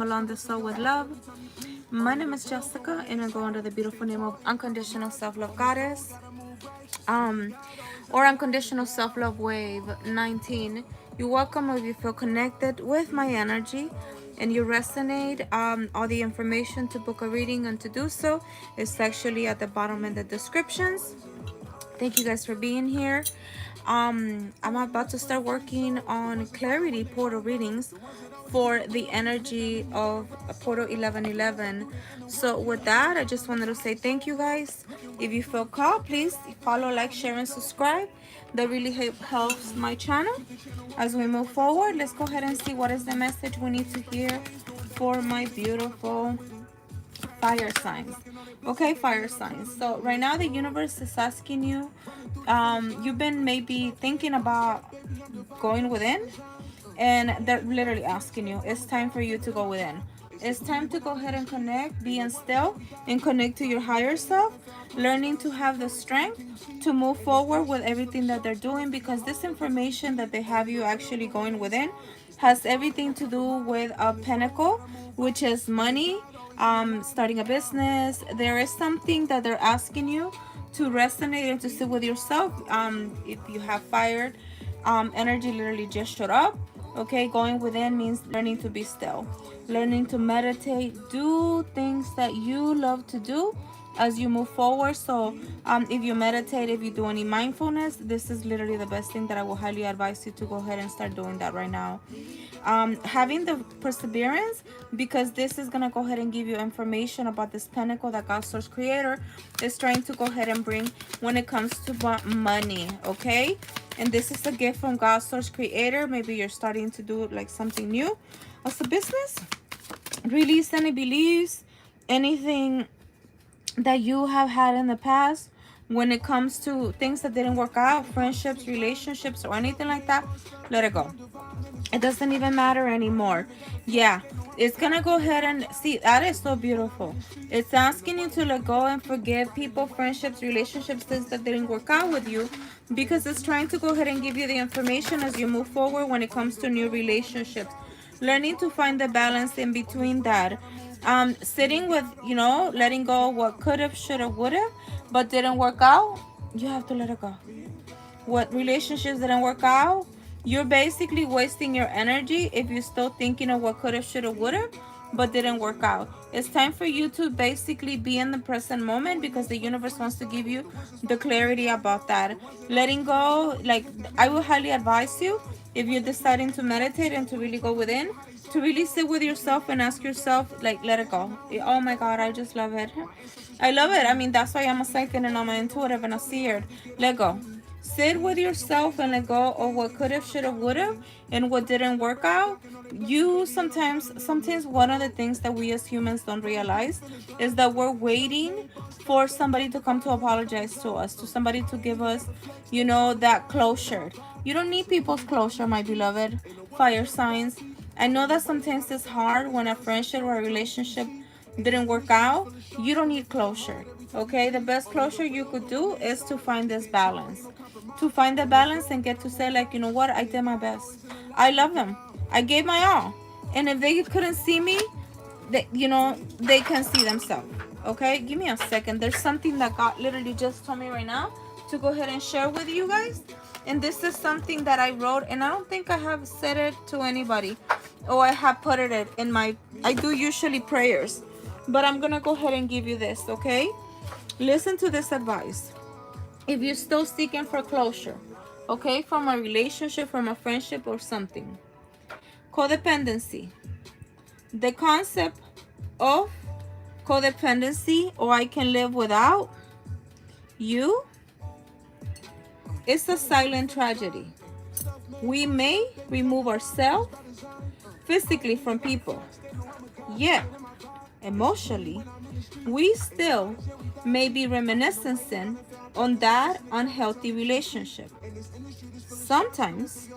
Along the soul with love. My name is Jessica, and I go under the beautiful name of Unconditional Self-Love Goddess, or Unconditional Self-Love Wave 19. You're welcome if you feel connected with my energy and you resonate. All the information to book a reading and to do so is actually at the bottom in the descriptions. Thank you guys for being here. I'm about to start working on clarity portal readings for the energy of portal 1111. So with that, I just wanted to say thank you guys. If you feel called, please follow, like, share, and subscribe. That really helps my channel. As we move forward, let's go ahead and see what is the message we need to hear for my beautiful fire signs. Okay, fire signs. So right now the universe is asking you, you've been maybe thinking about going within, and they're literally asking you, it's time for you to go within. It's time to go ahead and connect, being still, and connect to your higher self, learning to have the strength to move forward with everything that they're doing, because this information that they have you actually going within has everything to do with a pentacle, which is money, starting a business. There is something that they're asking you to resonate and to sit with yourself. If you have fired energy, literally just showed up. Okay, going within means learning to be still, learning to meditate, do things that you love to do as you move forward. So if you meditate, if you do any mindfulness, this is literally the best thing that I will highly advise you to go ahead and start doing that right now. Having the perseverance, because this is going to go ahead and give you information about this pentacle that God Source Creator is trying to go ahead and bring when it comes to money. Okay, and this is a gift from God Source Creator. Maybe you're starting to do like something new as a business, release any beliefs, anything that you have had in the past when it comes to things that didn't work out, friendships, relationships, or anything like that. Let it go. It doesn't even matter anymore. Yeah, it's gonna go ahead and see, that is so beautiful. It's asking you to let go and forgive people, friendships, relationships, things that didn't work out with you, because it's trying to go ahead and give you the information as you move forward when it comes to new relationships, learning to find the balance in between that. Sitting with, letting go of what could have, should have, would have, but didn't work out. You have to let it go. What relationships didn't work out, you're basically wasting your energy if you're still thinking of what could have, should have, would have, but didn't work out. It's time for you to basically be in the present moment, because the universe wants to give you the clarity about that. Letting go, like, I will highly advise you, if you're deciding to meditate and to really go within, to really sit with yourself and ask yourself, like, let it go. Oh my God, I just love it. I love it. I mean, that's why I'm a psychic and I'm an intuitive and a seer. Let go. Sit with yourself and let go of what could have, should have, would have, and what didn't work out. You sometimes one of the things that we as humans don't realize is that we're waiting for somebody to come to apologize to us, to somebody to give us, that closure. You don't need people's closure, my beloved fire signs. I know that sometimes it's hard when a friendship or a relationship didn't work out. You don't need closure. Okay, the best closure you could do is to find this balance, to find the balance and get to say, like, you know what, I did my best, I love them, I gave my all, and if they couldn't see me, they can see themselves. Okay, give me a second. There's something that God literally just told me right now to go ahead and share with you guys, and this is something that I wrote, and I don't think I have said it to anybody, or I have put it in my, I do usually prayers, but I'm gonna go ahead and give you this. Okay, listen to this advice. If you're still seeking for closure, okay, from a relationship, from a friendship, or something, codependency, the concept of codependency, or I can live without you, is a silent tragedy. We may remove ourselves physically from people, yet emotionally we still may be reminiscing on that unhealthy relationship. Sometimes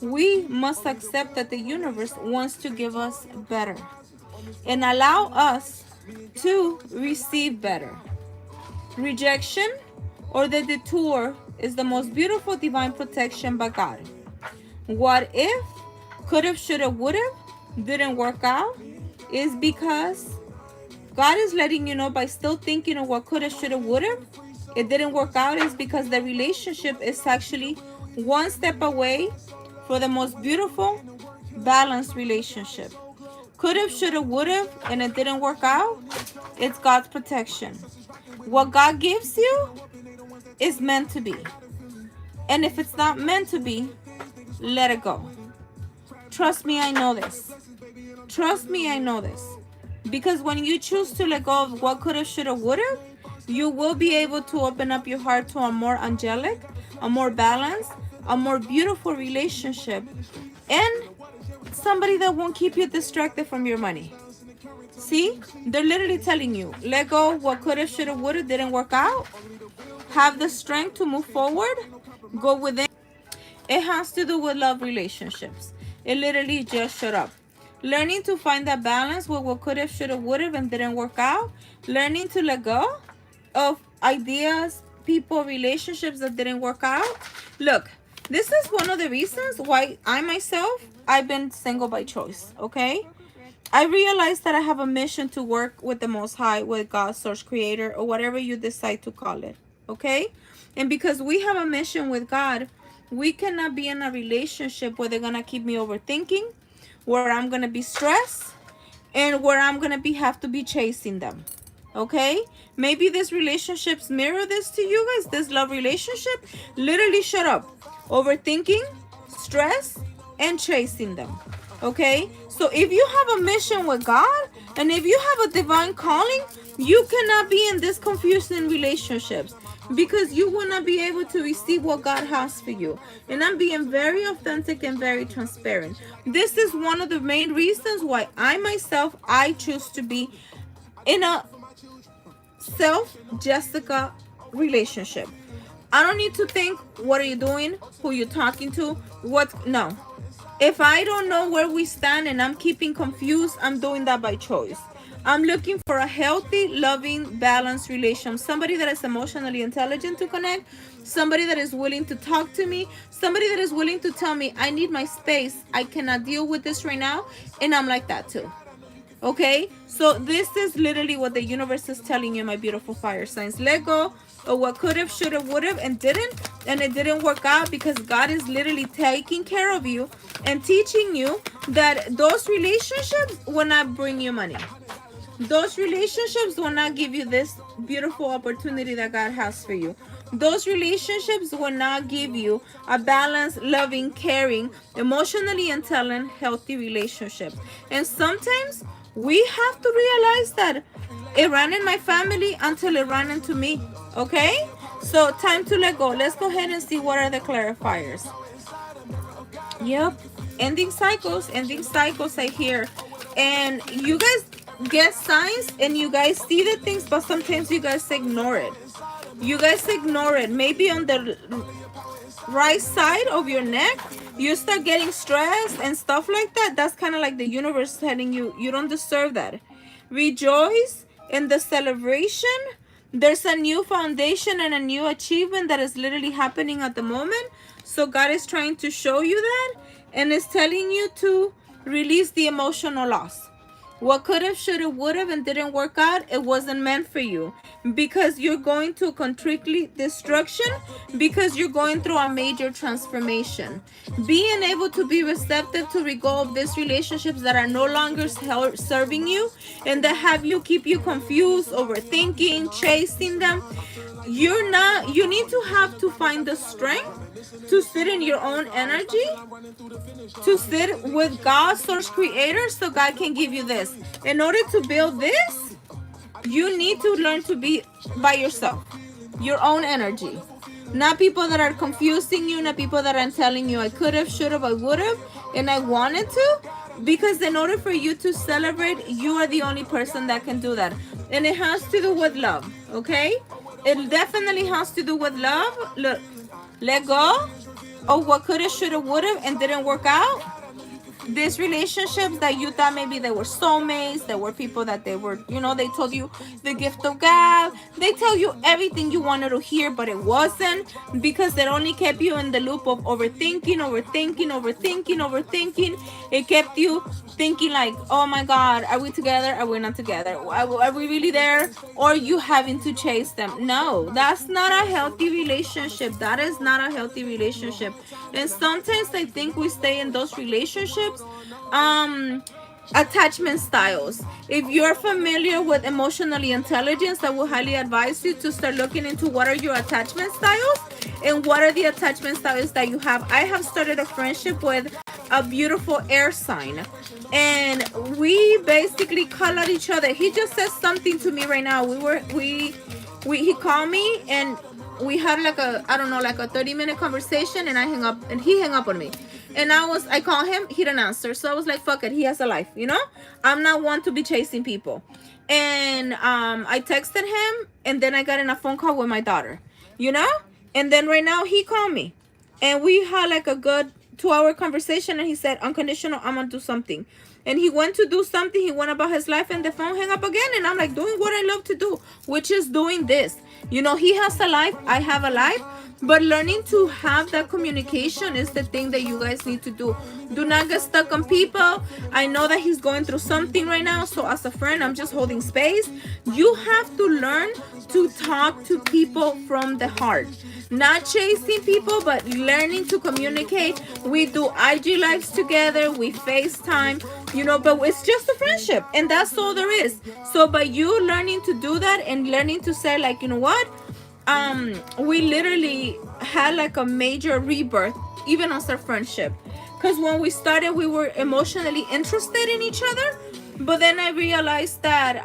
we must accept that the universe wants to give us better and allow us to receive better. Rejection or the detour is the most beautiful divine protection by God. What if, could have, should have, would have, didn't work out? is because God is letting you know by still thinking of what coulda, shoulda, woulda, it didn't work out, is because the relationship is actually one step away for the most beautiful, balanced relationship. Coulda, shoulda, woulda, and it didn't work out, it's God's protection. What God gives you is meant to be. And if it's not meant to be, let it go. Trust me, I know this. Trust me, I know this. Because when you choose to let go of what coulda, shoulda, woulda, you will be able to open up your heart to a more angelic, a more balanced, a more beautiful relationship, and somebody that won't keep you distracted from your money. See, they're literally telling you, let go of what coulda, shoulda, woulda, didn't work out. Have the strength to move forward. Go within. It has to do with love relationships. It literally just shut up. Learning to find that balance with what could have, should have, would have, and didn't work out. Learning to let go of ideas, people, relationships that didn't work out. Look, this is one of the reasons why I've been single by choice, okay? I realized that I have a mission to work with the Most High, with God, Source, Creator, or whatever you decide to call it, okay? And because we have a mission with God, we cannot be in a relationship where they're going to keep me overthinking, where I'm going to be stressed, and where I'm going to have to be chasing them, okay? Maybe these relationships mirror this to you guys, this love relationship. Literally shut up. Overthinking, stress, and chasing them, okay? So if you have a mission with God, and if you have a divine calling, you cannot be in these confusing relationships, because you will not be able to receive what God has for you. And I'm being very authentic and very transparent. This is one of the main reasons why I choose to be in a self-Jessica relationship. I don't need to think, what are you doing? Who you talking to? No. If I don't know where we stand and I'm keeping confused, I'm doing that by choice. I'm looking for a healthy, loving, balanced relationship. Somebody that is emotionally intelligent to connect. Somebody that is willing to talk to me. Somebody that is willing to tell me, I need my space. I cannot deal with this right now. And I'm like that too. Okay? So this is literally what the universe is telling you, my beautiful fire signs. Let go of what could have, should have, would have, and didn't. And it didn't work out, because God is literally taking care of you and teaching you that those relationships will not bring you money. Those relationships will not give you this beautiful opportunity that God has for you. Those relationships will not give you a balanced, loving, caring, emotionally intelligent, healthy relationship. And sometimes we have to realize that it ran in my family until it ran into me. Okay? So time to let go. Let's go ahead and see what are the clarifiers. Yep. Ending cycles I hear. And you guys get signs and you guys see the things, but sometimes you guys ignore it. Maybe on the right side of your neck, you start getting stressed and stuff like that. That's kind of like the universe telling you, you don't deserve that. Rejoice in the celebration. There's a new foundation and a new achievement that is literally happening at the moment. So God is trying to show you that, and is telling you to release the emotional loss. What could have, should have, would have, and didn't work out, it wasn't meant for you. Because you're going to complete destruction, because you're going through a major transformation. Being able to be receptive to let go of these relationships that are no longer serving you, and that keep you confused, overthinking, chasing them. You need to find the strength to sit in your own energy, to sit with God, Source, Creator, so God can give you this. In order to build this, you need to learn to be by yourself, your own energy. Not people that are confusing you, not people that are telling you, I could have, should have, I would have, and I wanted to. Because in order for you to celebrate, you are the only person that can do that. And it has to do with love, okay? It definitely has to do with love. Look, let go of what could have, should have, would have, and didn't work out. these relationships that you thought maybe they were soulmates, they were people that they were, you know, they told you the gift of God, they tell you everything you wanted to hear, but it wasn't, because it only kept you in the loop of overthinking, overthinking, overthinking, overthinking. It kept you thinking like, oh my God, are we together? Are we not together? Are we really there? Or you having to chase them? No, that's not a healthy relationship. That is not a healthy relationship. And sometimes I think we stay in those relationships attachment styles. If you're familiar with emotionally intelligence, I will highly advise you to start looking into what are your attachment styles and what are the attachment styles that you have. I have started a friendship with a beautiful air sign, and we basically call out each other. He just said something to me right now. He called me and we had like a, I don't know, like a 30-minute conversation, and I hang up and he hung up on me. And I called him, he didn't answer. So I was like, fuck it, he has a life, you know? I'm not one to be chasing people. And I texted him, and then I got in a phone call with my daughter, you know? And then right now he called me, and we had like a good 2-hour conversation, and he said, unconditional, I'm gonna do something. And he went to do something, he went about his life, and the phone hung up again. And I'm like, doing what I love to do, which is doing this. You know, he has a life, I have a life. But learning to have that communication is the thing that you guys need to do. Do not get stuck on people. I know that he's going through something right now, so as a friend, I'm just holding space. You have to learn to talk to people from the heart. Not chasing people, but learning to communicate. We do IG lives together, we FaceTime, you know, but it's just a friendship, and that's all there is. So by you learning to do that and learning to say, like, you know what, we literally had like a major rebirth even on our friendship, because when we started we were emotionally interested in each other, but then I realized that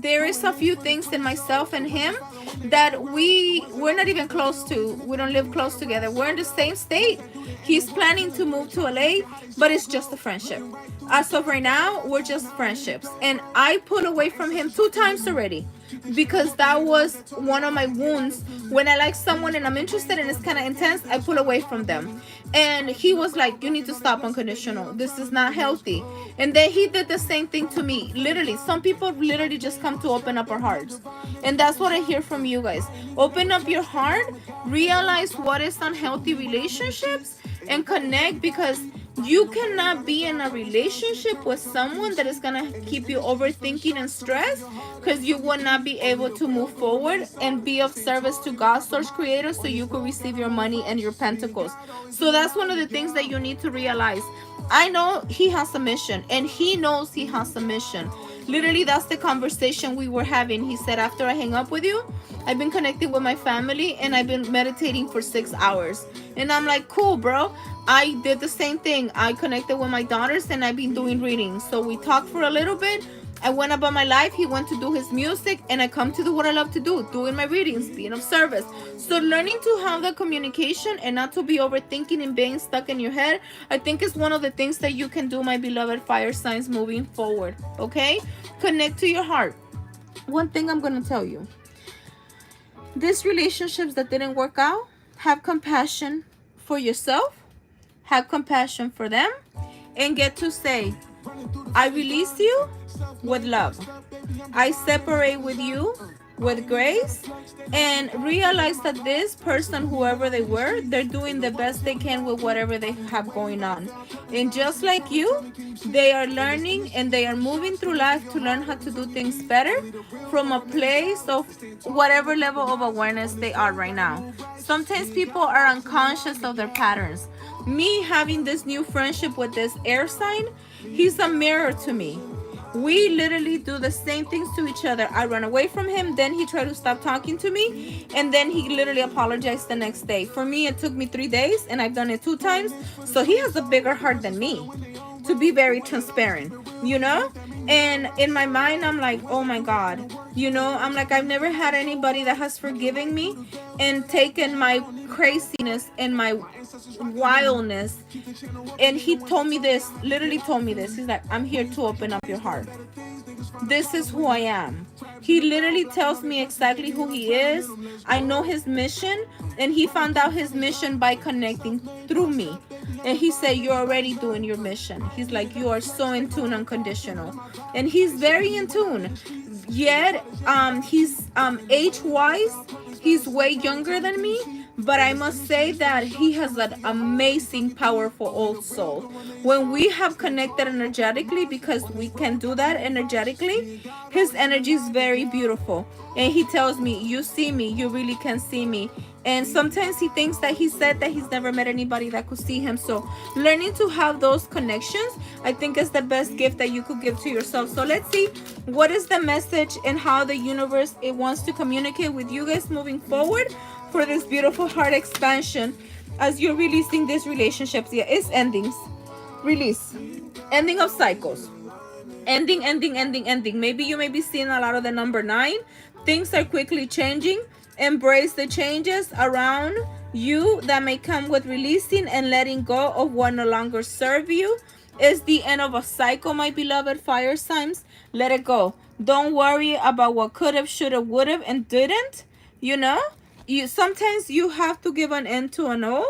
there is a few things in myself and him that we're not even close to. We don't live close together. We're in the same state. He's planning to move to LA, but it's just a friendship. As of right now, we're just friendships. And I pulled away from him 2 times already, because that was one of my wounds. When I like someone and I'm interested and it's kind of intense, I pull away from them. And he was like, you need to stop, unconditional. This is not healthy. And then he did the same thing to me. Literally, some people literally just come to open up our hearts. And that's what I hear from you guys. Open up your heart, realize what is unhealthy relationships, and connect, because you cannot be in a relationship with someone that is gonna keep you overthinking and stressed, because you will not be able to move forward and be of service to God, source creator, so you can receive your money and your pentacles. So that's one of the things that you need to realize. I know he has a mission, and he knows he has a mission. Literally, that's the conversation we were having. He said, after I hang up with you, I've been connecting with my family and I've been meditating for 6 hours. And I'm like, cool, bro. I did the same thing. I connected with my daughters and I've been doing readings. So we talked for a little bit. I went about my life. He went to do his music, and I come to do what I love to do, doing my readings, being of service. So learning to have the communication and not to be overthinking and being stuck in your head, I think is one of the things that you can do, my beloved fire signs, moving forward. Okay? Connect to your heart. One thing I'm going to tell you. These relationships that didn't work out, have compassion for yourself, have compassion for them, and get to say, I release you with love. I separate with you with grace, and realize that this person, whoever they were, they're doing the best they can with whatever they have going on. And just like you, they are learning and they are moving through life to learn how to do things better from a place of whatever level of awareness they are right now. Sometimes people are unconscious of their patterns. Me having this new friendship with this air sign, he's a mirror to me. We literally do the same things to each other. I run away from him, then he tried to stop talking to me, and then he literally apologized the next day. For me, it took me 3 days, and I've done it 2 times. So he has a bigger heart than me, to be very transparent, you know? And in my mind, I'm like, oh my God, you know, I'm like, I've never had anybody that has forgiven me and taken my craziness and my wildness. And he told me this, literally told me this. He's like, I'm here to open up your heart. This is who I am. He literally tells me exactly who he is. I know his mission, and he found out his mission by connecting through me. And he said, you're already doing your mission. He's like, you are so in tune, unconditional. And he's very in tune. Yet, he's age-wise, he's way younger than me. But I must say that he has an amazing, powerful old soul. When we have connected energetically, because we can do that energetically, his energy is very beautiful. And he tells me, you see me, you really can see me. And sometimes he thinks that he said that he's never met anybody that could see him. So learning to have those connections, I think, is the best gift that you could give to yourself. So let's see what is the message and how the universe, it wants to communicate with you guys moving forward for this beautiful heart expansion as you're releasing these relationships. Yeah, it's endings. Release. Ending of cycles. Ending. Maybe you may be seeing a lot of the number 9. Things are quickly changing. Embrace the changes around you that may come with releasing and letting go of what no longer serve you. It's the end of a cycle, my beloved fire signs. Let it go. Don't worry about what could have, should have, would have, and didn't. You know, sometimes you have to give an end to an old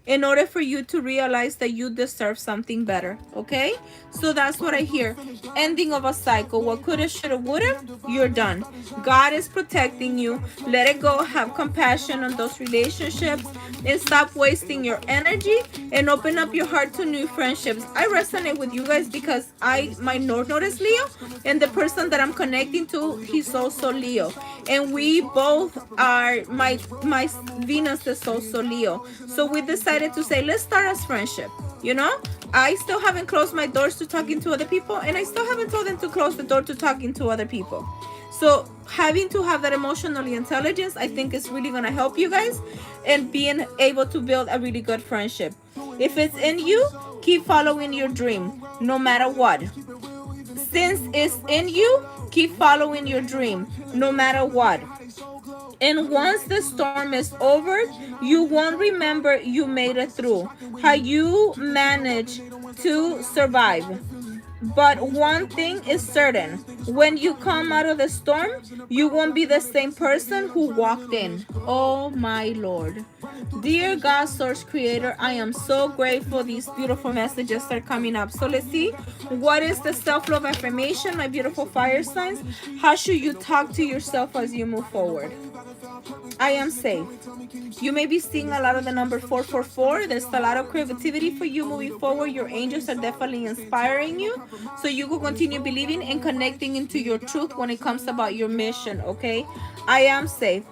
in order for you to realize that you deserve something better. Okay, so that's what I hear. Ending of a cycle. What could have, should have, would have, you're done. God is protecting you. Let it go. Have compassion on those relationships and stop wasting your energy and open up your heart to new friendships. I resonate with you guys because my North Node is Leo, and the person that I'm connecting to, he's also Leo, and we both are, my Venus is also Leo. So we decided to say, let's start as friendship. You know, I still haven't closed my doors to talking to other people, and I still haven't told them to close the door to talking to other people. So having to have that emotional intelligence, I think, is really going to help you guys and being able to build a really good friendship. If it's in you, keep following your dream no matter what. Since it's in you, keep following your dream no matter what. And once the storm is over, you won't remember you made it through, how you managed to survive. But one thing is certain, when you come out of the storm, you won't be the same person who walked in. Oh my Lord. Dear God, Source Creator, I am so grateful these beautiful messages are coming up. So let's see, what is the self-love affirmation, my beautiful fire signs? How should you talk to yourself as you move forward? I am safe. You may be seeing a lot of the number 444. There's a lot of creativity for you moving forward. Your angels are definitely inspiring you, so you will continue believing and connecting into your truth when it comes about your mission. Okay, I am safe.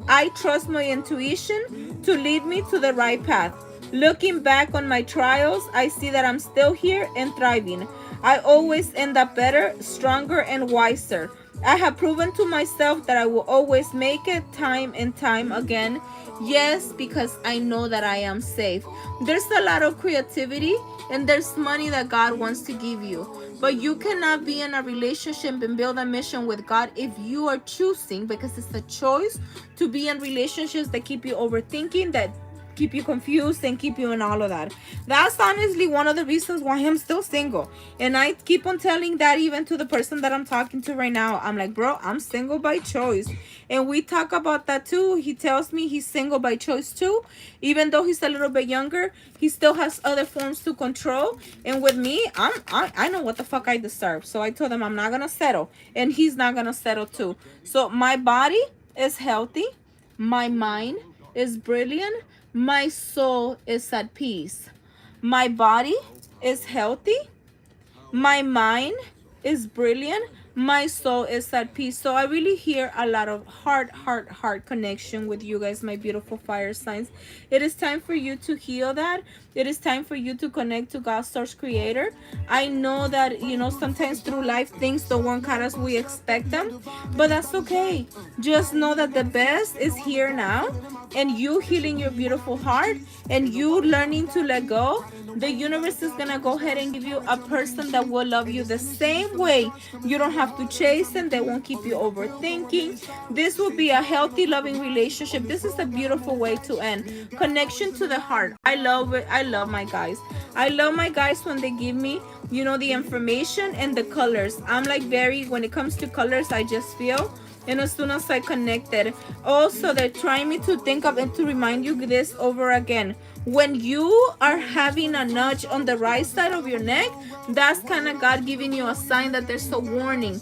I trust my intuition to lead me to the right path. Looking back on my trials, I see that I'm still here and thriving. I always end up better, stronger, and wiser. I have proven to myself that I will always make it time and time again. Yes, because I know that I am safe. There's a lot of creativity and there's money that God wants to give you. But you cannot be in a relationship and build a mission with God if you are choosing, because it's a choice, to be in relationships that keep you overthinking, that keep you confused and keep you in all of that. That's honestly one of the reasons why I'm still single. And I keep on telling that even to the person that I'm talking to right now. I'm like, bro, I'm single by choice. And we talk about that too. He tells me he's single by choice too. Even though he's a little bit younger, he still has other forms to control. And with me, I know what the fuck I deserve. So I told him I'm not gonna settle, and he's not gonna settle too. So my body is healthy, my mind is brilliant, my soul is at peace. My body is healthy. My mind is brilliant. My soul is at peace. So I really hear a lot of heart connection with you guys, my beautiful fire signs. It is time for you to heal that. It is time for you to connect to God's Source Creator. I know that, you know, sometimes through life things don't work out as we expect them, but that's okay. Just know that the best is here now, and you healing your beautiful heart and you learning to let go. The universe is gonna go ahead and give you a person that will love you the same way. You don't have to chase them. They won't keep you overthinking. This will be a healthy, loving relationship. This is a beautiful way to end. Connection to the heart. I love it. I love my guys. I love my guys when they give me, you know, the information and the colors. I'm like when it comes to colors, I just feel. And as soon as I connected, also they're trying me to think of and to remind you this over again. When you are having a nudge on the right side of your neck, that's kind of God giving you a sign that there's a warning.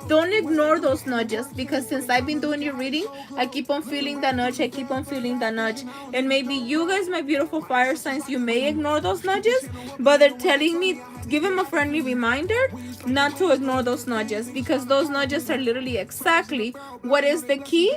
Don't ignore those nudges, because since I've been doing your reading, I keep on feeling the nudge. I keep on feeling the nudge. And maybe you guys, my beautiful fire signs, you may ignore those nudges, but they're telling me, give him a friendly reminder not to ignore those nudges, because those nudges are literally exactly what is the key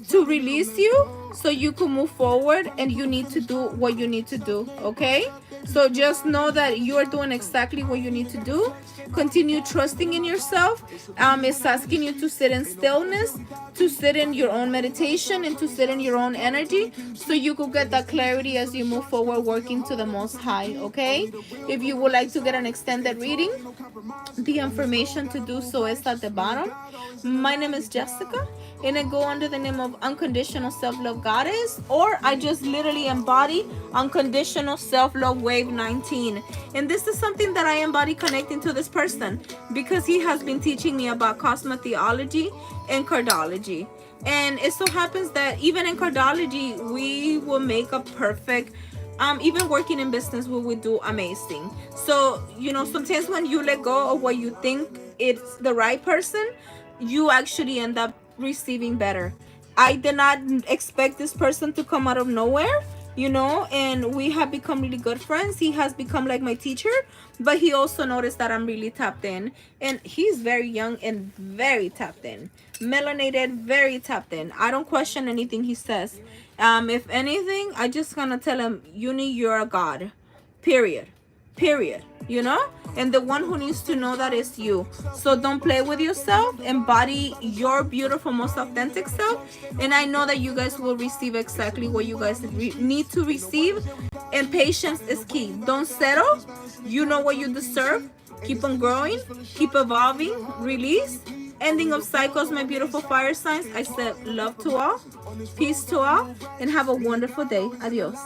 to release you so you can move forward, and you need to do what you need to do, okay? So just know that you are doing exactly what you need to do. Continue trusting in yourself. It's asking you to sit in stillness, to sit in your own meditation, and to sit in your own energy, so you could get that clarity as you move forward, working to the Most High, okay? If you would like to get an extended reading, the information to do so is at the bottom. My name is Jessica, and I go under the name of Unconditional Self-Love Goddess, or I just literally embody Unconditional Self-Love Wave 19. And this is something that I embody connecting to this person, because he has been teaching me about cosmotheology and cardology. And it so happens that even in cardology, we will make a perfect, even working in business, we would do amazing. So, you know, sometimes when you let go of what you think it's the right person, you actually end up receiving better. I did not expect this person to come out of nowhere, you know, and we have become really good friends. He has become like my teacher, but he also noticed that I'm really tapped in, and he's very young and very tapped in, melanated, very tapped in. I don't question anything he says. If anything, I just gonna tell him, Uni, you're a god, period, you know, and the one who needs to know that is you. So don't play with yourself, embody your beautiful, most authentic self, and I know that you guys will receive exactly what you guys need to receive. And patience is key. Don't settle. You know what you deserve. Keep on growing, keep evolving, release. Ending of cycles, my beautiful fire signs. I said love to all, peace to all, and have a wonderful day. Adios.